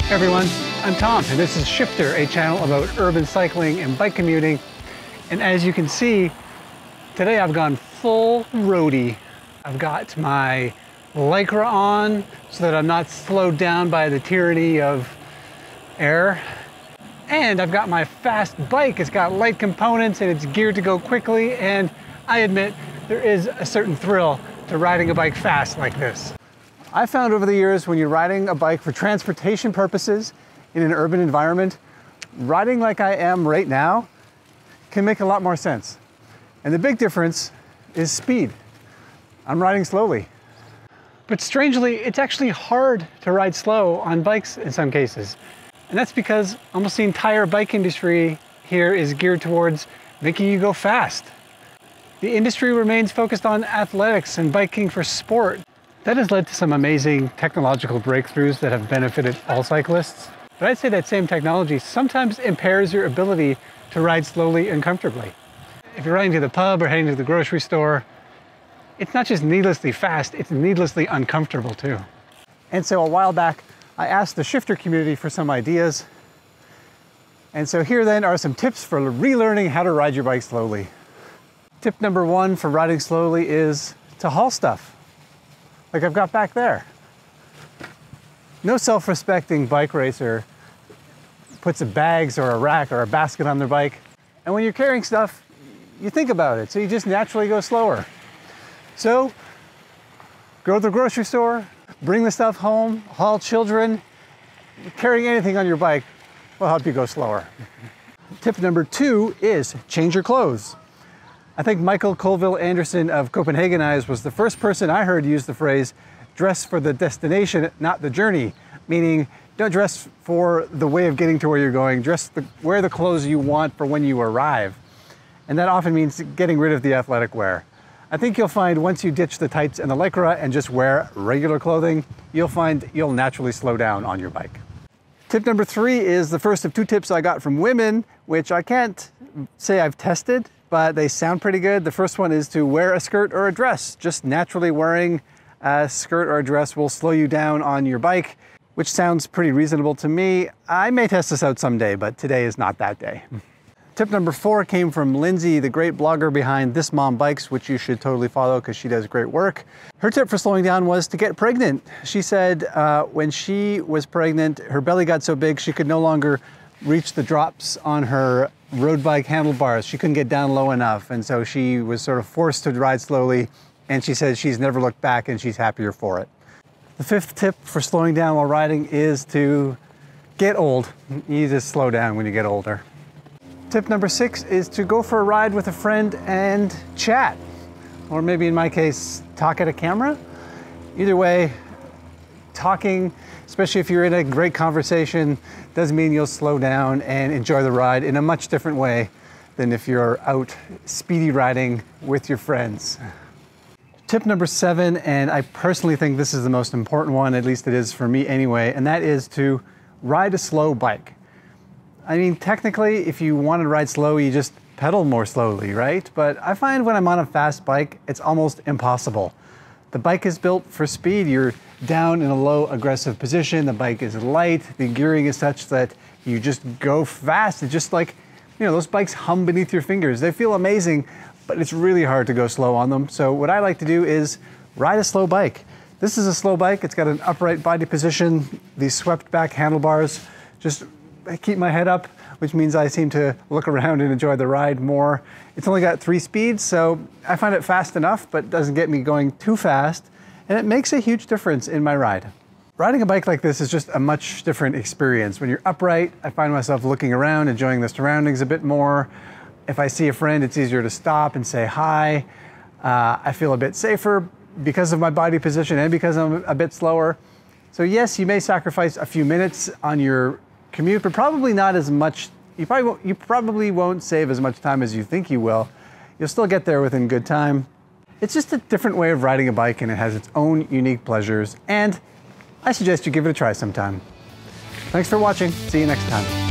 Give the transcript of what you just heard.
Hey everyone, I'm Tom, and this is Shifter, a channel about urban cycling and bike commuting. And as you can see, today I've gone full roadie. I've got my Lycra on so that I'm not slowed down by the tyranny of air. And I've got my fast bike. It's got light components and it's geared to go quickly. And I admit there is a certain thrill to riding a bike fast like this. I found over the years when you're riding a bike for transportation purposes in an urban environment, riding like I am right now can make a lot more sense. And the big difference is speed. I'm riding slowly. But strangely, it's actually hard to ride slow on bikes in some cases. And that's because almost the entire bike industry here is geared towards making you go fast. The industry remains focused on athletics and biking for sport. That has led to some amazing technological breakthroughs that have benefited all cyclists. But I'd say that same technology sometimes impairs your ability to ride slowly and comfortably. If you're riding to the pub or heading to the grocery store, it's not just needlessly fast, it's needlessly uncomfortable too. And so a while back, I asked the Shifter community for some ideas. And so here then are some tips for relearning how to ride your bike slowly. Tip number one for riding slowly is to haul stuff. Like I've got back there. No self-respecting bike racer puts a bags or a rack or a basket on their bike. And when you're carrying stuff, you think about it. So you just naturally go slower. So go to the grocery store, bring the stuff home, haul children. Carrying anything on your bike will help you go slower. Tip number two is change your clothes. I think Michael Colville Anderson of Copenhagenize was the first person I heard use the phrase, dress for the destination, not the journey. Meaning, don't dress for the way of getting to where you're going, wear the clothes you want for when you arrive. And that often means getting rid of the athletic wear. I think you'll find once you ditch the tights and the Lycra and just wear regular clothing, you'll find you'll naturally slow down on your bike. Tip number three is the first of two tips I got from women, which I can't say I've tested, but they sound pretty good. The first one is to wear a skirt or a dress. Just naturally wearing a skirt or a dress will slow you down on your bike, which sounds pretty reasonable to me. I may test this out someday, but today is not that day. Tip number four came from Lindsay, the great blogger behind This Mom Bikes, which you should totally follow because she does great work. Her tip for slowing down was to get pregnant. She said when she was pregnant, her belly got so big she could no longer reach the drops on her road bike handlebars. She couldn't get down low enough, and so she was sort of forced to ride slowly, and she says she's never looked back and she's happier for it. The fifth tip for slowing down while riding is to get old. You just slow down when you get older. Tip number six is to go for a ride with a friend and chat. Or maybe in my case, talk at a camera. Either way, talking, especially if you're in a great conversation, does mean you'll slow down and enjoy the ride in a much different way than if you're out speedy riding with your friends. Tip number seven, and I personally think this is the most important one, at least it is for me anyway, and that is to ride a slow bike. I mean, technically, if you want to ride slow, you just pedal more slowly, right? But I find when I'm on a fast bike, it's almost impossible. The bike is built for speed. You're down in a low aggressive position. The bike is light. The gearing is such that you just go fast. It's just like, you know, those bikes hum beneath your fingers. They feel amazing, but it's really hard to go slow on them. So what I like to do is ride a slow bike. This is a slow bike. It's got an upright body position, these swept back handlebars. Just keep my head up, which means I seem to look around and enjoy the ride more. It's only got 3 speeds, so I find it fast enough, but doesn't get me going too fast, and it makes a huge difference in my ride. Riding a bike like this is just a much different experience. When you're upright, I find myself looking around, enjoying the surroundings a bit more. If I see a friend, it's easier to stop and say hi. I feel a bit safer because of my body position and because I'm a bit slower. So yes, you may sacrifice a few minutes on your commute, but probably not as much. You probably won't save as much time as you think you will. You'll still get there within good time. It's just a different way of riding a bike, and it has its own unique pleasures, and I suggest you give it a try sometime. Thanks for watching. See you next time.